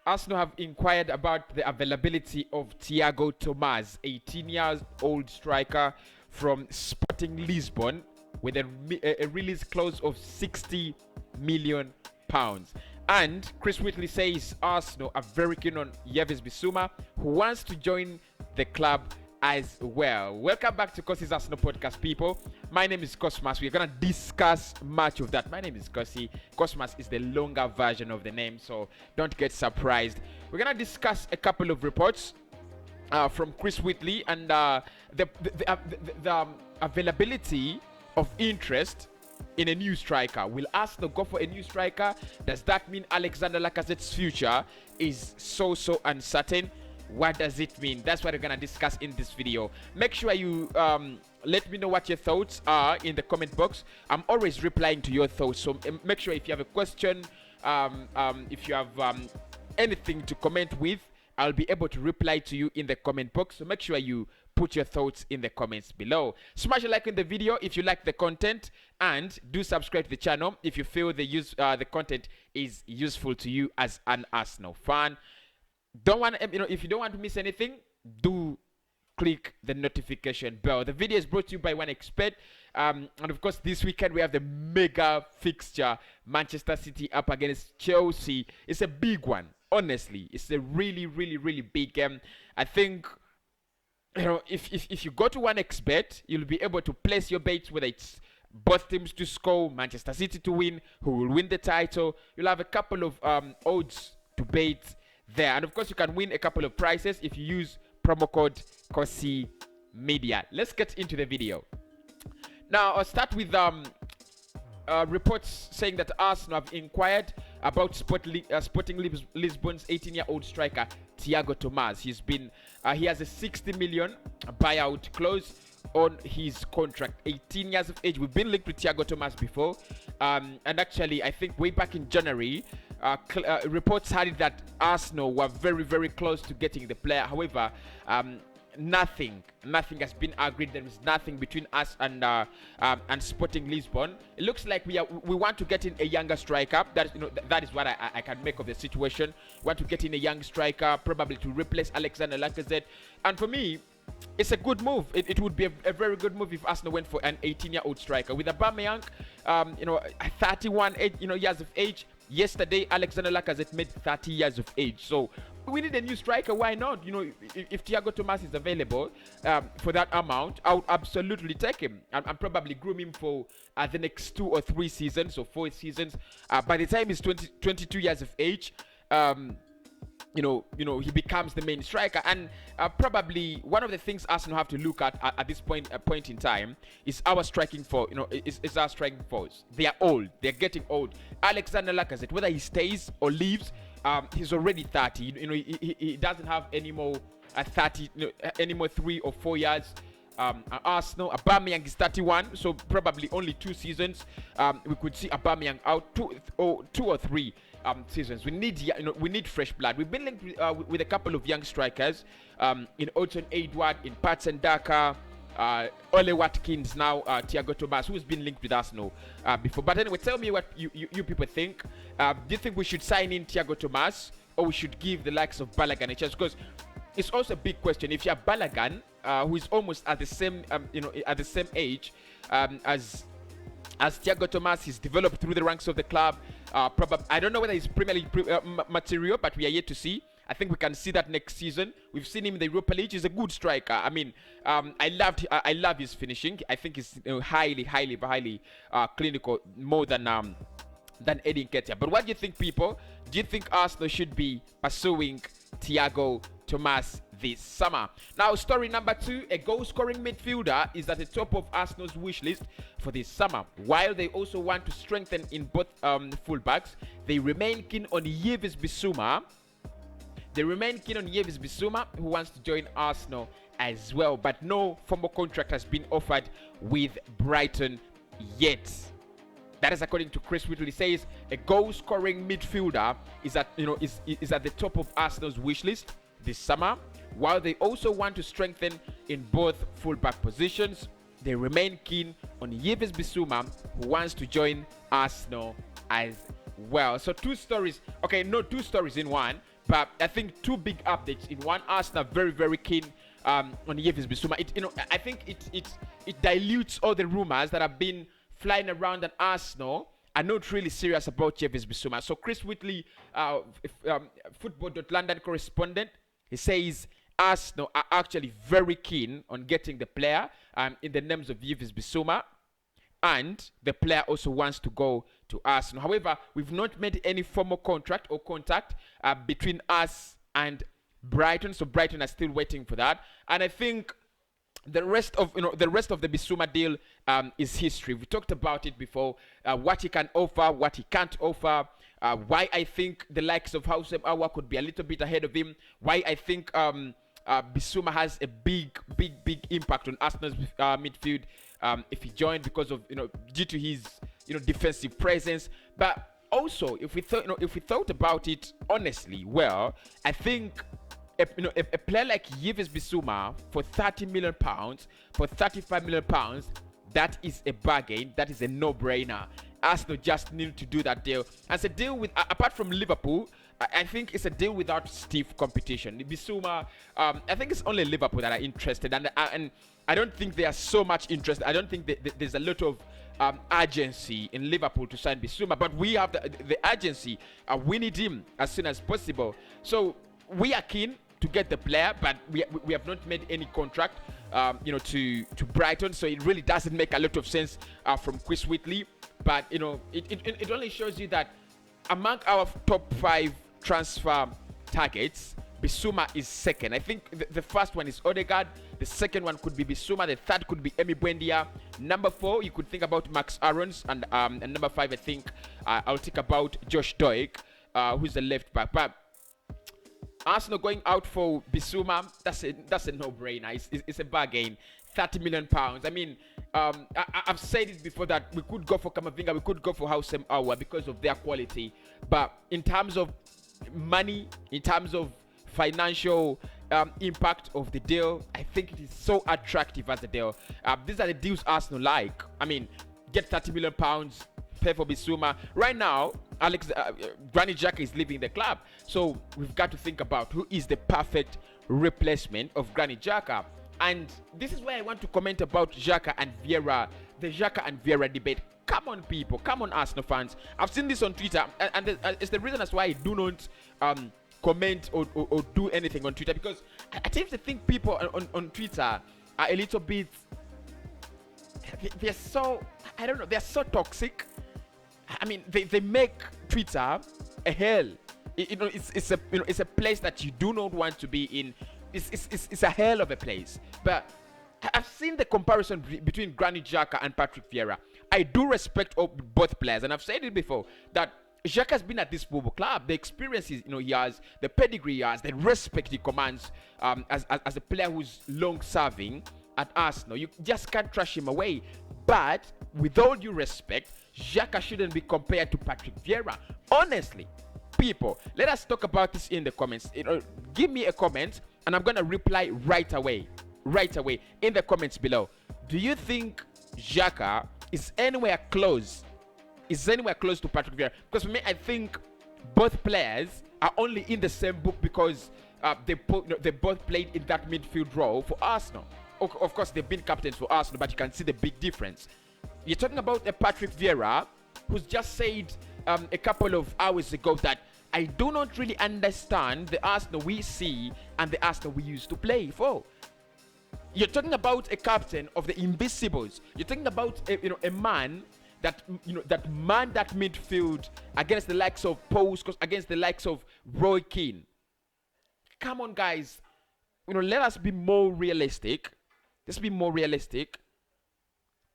Arsenal have inquired about the availability of Thiago Tomas, 18-year-old striker from Sporting Lisbon, with a release clause of £60 million. And Chris Whitley says Arsenal are very keen on Yves Bissouma, who wants to join the club as well. Welcome back to Cossy's Arsenal podcast, people. My name is Cosmas. We're going to discuss much of that. My name is Cossy. Cosmas is the longer version of the name, so don't get surprised. We're going to discuss a couple of reports from Chris Whitley and the availability of interest in a new striker. Will Arsenal go for a new striker? Does that mean Alexander Lacazette's future is so uncertain? What does it mean? That's what we're gonna discuss in this video. Make sure you let me know what your thoughts are in the comment box. I'm always replying to your thoughts, so make sure if you have a question, if you have anything to comment with, I'll be able to reply to you in the comment box. So make sure you put your thoughts in the comments below. Smash a like on the video if you like the content, and do subscribe to the channel if you feel the content is useful to you as an Arsenal fan. If you don't want to miss anything, do click the notification bell. The video is brought to you by One Expert, and of course this weekend we have the mega fixture, Manchester City up against Chelsea. It's a big one. Honestly, it's a really big game. I think, if you go to One Expert, you'll be able to place your bets, whether it's both teams to score, Manchester City to win, who will win the title. You'll have a couple of odds to bet there, and of course you can win a couple of prizes if you use promo code Cossy Media. Let's get into the video. Now I'll start with reports saying that Arsenal have inquired about Sporting Lisbon's 18-year-old striker Thiago Tomas. He has a 60 million buyout clause on his contract. 18 years of age. We've been linked with Thiago Tomas before, and actually I think way back in January, reports had it that Arsenal were very close to getting the player. However, nothing has been agreed. There is nothing between us and Sporting Lisbon. It looks like we want to get in a younger striker. That is what I can make of the situation. We want to get in a young striker, probably to replace Alexander Lacazette. And for me, it's a good move. It would be a very good move if Arsenal went for an 18-year-old striker. With Aubameyang, 31 years of age. Yesterday, Alexander Lacazette made 30 years of age. So we need a new striker. Why not? If Thiago Tomas is available for that amount, I would absolutely take him and probably groom him for the next 2 or 3 seasons or 4 seasons. By the time he's 22 years of age, he becomes the main striker. And probably one of the things Arsenal have to look at this point in time is our striking force. Is our striking force. They are old. They're getting old. Alexander Lacazette, whether he stays or leaves, he's already 30. He doesn't have any more 3 or 4 years. Arsenal, Aubameyang is 31, so probably only 2 seasons. We could see Aubameyang out 2 or 3 seasons. We need fresh blood. We've been linked with a couple of young strikers, in Oton Edward, in Patson Daka, Ole Watkins, now Thiago Tomas, who's been linked with Arsenal before. But anyway, tell me what you people think. Do you think we should sign in Thiago Tomas, or we should give the likes of Balogun a chance? Because it's also a big question. If you have Balogun, who is almost at the same age as Thiago Tomas, he's developed through the ranks of the club. I don't know whether he's Premier League material, but we are yet to see. I think we can see that next season. We've seen him in the Europa League. He's a good striker. I mean, I love his finishing. I think he's highly clinical, more than Eddie Nketiah. But what do you think, people? Do you think Arsenal should be pursuing Thiago Tomas this summer? Now, story number 2, a goal-scoring midfielder is at the top of Arsenal's wish list for this summer. While they also want to strengthen in both fullbacks, they remain keen on Yves Bissouma. Who wants to join Arsenal as well, but no formal contract has been offered with Brighton yet. That is according to Chris Whitley. Says a goal-scoring midfielder is at the top of Arsenal's wish list this summer. While they also want to strengthen in both fullback positions, they remain keen on Yves Bissouma, who wants to join Arsenal as well. So 2 stories. Okay, no, 2 stories in one. But I think two big updates in one. Arsenal very very keen on Yves Bissouma. I think it dilutes all the rumors that have been flying around that Arsenal are not really serious about Yves Bissouma. So Chris Whitley, Football.London correspondent, he says Arsenal are actually very keen on getting the player in the names of Yves Bissouma, and the player also wants to go to Arsenal. However, we've not made any formal contract or contact between us and Brighton, so Brighton are still waiting for that. And I think the rest of the Bissouma deal is history. We talked about it before. What he can offer, what he can't offer. Why I think the likes of Houssem Aouar could be a little bit ahead of him. Why I think Bissouma has a big impact on Arsenal's midfield if he joined, because of due to his defensive presence. But also, if we thought about it honestly, well, I think a player like Yves Bissouma for £30 million, for £35 million, that is a bargain. That is a no-brainer. Arsenal just need to do that deal. And it's a deal with, apart from Liverpool, I think it's a deal without stiff competition. Bissouma, I think it's only Liverpool that are interested, and I don't think they are so much interested. I don't think there's a lot of urgency in Liverpool to sign Bissouma, but we have the urgency. We need him as soon as possible. So we are keen to get the player, but we have not made any contract to Brighton, so it really doesn't make a lot of sense from Chris Whitley. But it only shows you that among our top 5 transfer targets, Bissouma is second. I think the first one is Odegaard, the second one could be Bissouma, the third could be Emi Buendia, number 4 you could think about Max Aarons, and number 5 I think I'll think about Josh Doig, who's the left back. But Arsenal going out for Bissouma, that's a no-brainer. It's a bargain. £30 million. I mean, I've said it before that we could go for Kamavinga, we could go for Houssem Aouar because of their quality. But in terms of money, in terms of financial impact of the deal, I think it is so attractive as a deal. These are the deals Arsenal like. I mean, get £30 million, pay for Bissouma. Right now, Granit Xhaka is leaving the club, so we've got to think about who is the perfect replacement of Granit Xhaka. And this is where I want to comment about Xhaka and Vieira, the Xhaka and Vieira debate. Come on, people, come on, Arsenal fans. I've seen this on Twitter, and it's the reason as why I do not comment or do anything on Twitter, because I tend to think people on Twitter are a little bit, they're so, I don't know, they're so toxic. I mean, they make Twitter a hell. It's a place that you do not want to be in. It's a hell of a place. But I've seen the comparison between Granit Xhaka and Patrick Vieira. I do respect both players, and I've said it before that Xhaka has been at this football club. The experiences he has, the pedigree he has, the respect he commands as a player who's long-serving at Arsenal. You just can't trash him away. But with all due respect, Xhaka shouldn't be compared to Patrick Vieira. Honestly, people, let us talk about this in the comments. Give me a comment, and I'm gonna reply right away in the comments below. Do you think Xhaka is anywhere close to Patrick Vieira? Because for me, I think both players are only in the same book because they both played in that midfield role for Arsenal. Of course, they've been captains for Arsenal, but you can see the big difference. You're talking about a Patrick Vieira who's just said a couple of hours ago that I do not really understand the Arsenal we see and the Arsenal we used to play for. You're talking about a captain of the Invisibles. You're talking about a man that that manned that midfield against the likes of Paul Scholes, against the likes of Roy Keane. Come on, guys. Let us be more realistic. Let's be more realistic.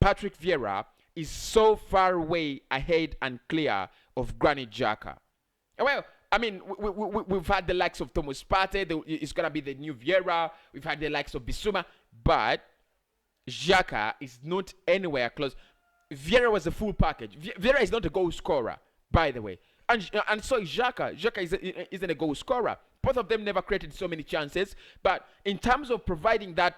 Patrick Vieira is so far away ahead and clear of Granit Xhaka. Well, I mean, we've had the likes of Thomas Partey. It's going to be the new Vieira. We've had the likes of Bissouma. But Xhaka is not anywhere close. Vieira was a full package. Vieira is not a goal scorer, by the way. And so is Xhaka. Xhaka isn't a goal scorer. Both of them never created so many chances. But in terms of providing that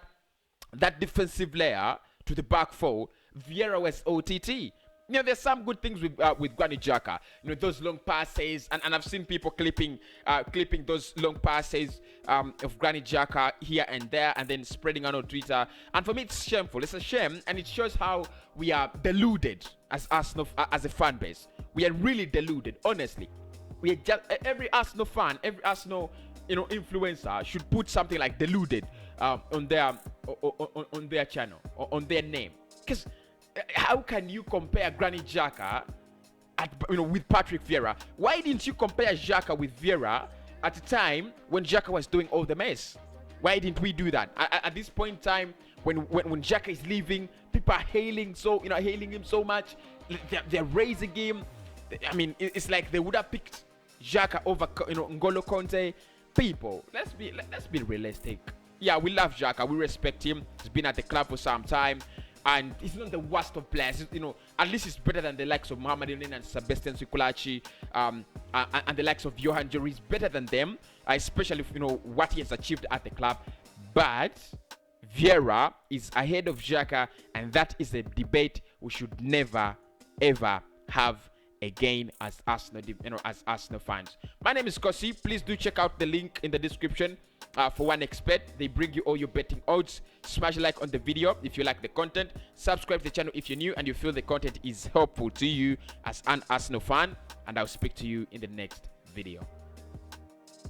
defensive layer to the back four, Vieira was OTT. You know, there's some good things with Granit Xhaka. You know, those long passes, and I've seen people clipping those long passes of Granit Xhaka here and there, and then spreading on Twitter. And for me, it's shameful. It's a shame, and it shows how we are deluded as Arsenal, as a fan base. We are really deluded, honestly. We are just, every Arsenal fan, every Arsenal, you know, influencer should put something like deluded on their channel or on their name. Because how can you compare Granit Xhaka with Patrick Vieira? Why didn't you compare Xhaka with Vieira at a time when Xhaka was doing all the mess? Why didn't we do that? At this point in time, when Xhaka is leaving, people are hailing him so much. They're raising him. I mean, it's like they would have picked Xhaka over N'Golo Conte. People, let's be realistic. Yeah, we love Xhaka. We respect him. He's been at the club for some time. And he's not the worst of players, you know. At least he's better than the likes of Mohamed Elneny and Sebastian Sikulachi, and the likes of Johan Juri. He's better than them, especially what he has achieved at the club. But Vieira is ahead of Xhaka, and that is a debate we should never ever have again as Arsenal fans. My name is Cossy. Please do check out the link in the description for OneXBet. They bring you all your betting odds. Smash a like on the video if you like the content. Subscribe to the channel if you're new and you feel the content is helpful to you as an Arsenal fan. And I'll speak to you in the next video.